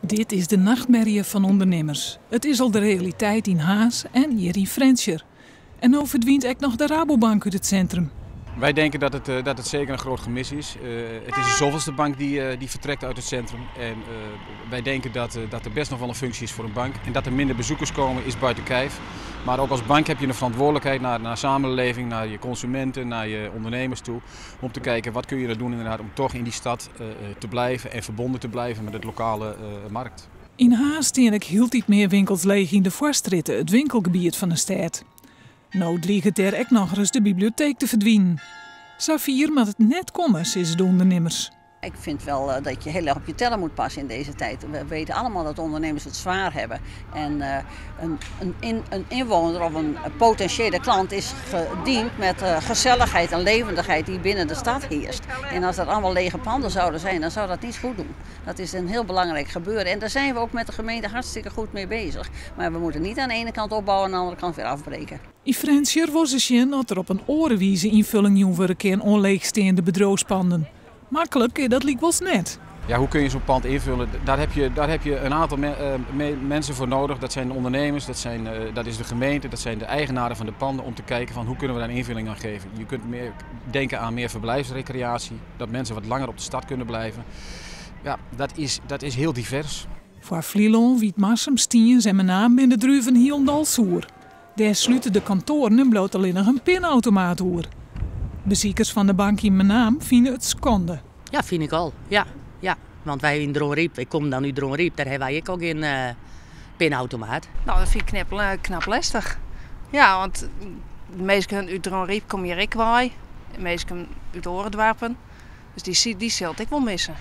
Dit is de nachtmerrie van ondernemers. Het is al de realiteit in Haas en hier in Frenscher. En nou verdwijnt ook nog de Rabobank uit het centrum. Wij denken dat het zeker een groot gemis is. Het is de zoveelste bank die vertrekt uit het centrum. En wij denken dat er best nog wel een functie is voor een bank. En dat er minder bezoekers komen is buiten kijf. Maar ook als bank heb je een verantwoordelijkheid naar samenleving, naar je consumenten, naar je ondernemers toe. Om te kijken wat kun je er doen inderdaad om toch in die stad te blijven en verbonden te blijven met het lokale markt. In Haas hield iets meer winkels leeg in de Voorstritten, het winkelgebied van de stad. Nou dreigt er ook nog eens de bibliotheek te verdwijnen. Xavier moet het net komen, zeggen de ondernemers. Ik vind wel dat je heel erg op je tellen moet passen in deze tijd. We weten allemaal dat ondernemers het zwaar hebben. En een inwoner of een potentiële klant is gediend met gezelligheid en levendigheid die binnen de stad heerst. En als dat allemaal lege panden zouden zijn, dan zou dat niet goed doen. Dat is een heel belangrijk gebeuren. En daar zijn we ook met de gemeente hartstikke goed mee bezig. Maar we moeten niet aan de ene kant opbouwen en aan de andere kant weer afbreken. In Frenscher was het zien dat er op een orenwijze invulling doen voor een keer onleegstaande bedrijfspanden. Makkelijk, dat liep wel net. Ja, hoe kun je zo'n pand invullen? Daar heb je een aantal mensen voor nodig. Dat zijn de ondernemers, dat is de gemeente, dat zijn de eigenaren van de panden. Om te kijken van hoe kunnen we daar een invulling aan geven. Je kunt denken aan meer verblijfsrecreatie. Dat mensen wat langer op de stad kunnen blijven. Ja, dat is heel divers. Voor Vlieland, Wietmarsum, Stiens en Menaam in de druiven Hielendal Soer. Daar sluiten de kantoren en bloot alleen nog een pinautomaat oer. Beziekers van de bank in Menaam vinden het schande. Ja, vind ik al. Ja. Want wij in Droomriep, ik kom dan nu Droomriep, daar hebben wij ook geen pinautomaat. Nou, dat vind ik knap lastig. Ja, want de meesten uit Droomriep kom je ook bij. De meesten uit Oorendwarpen. Dus die zult ik wel missen.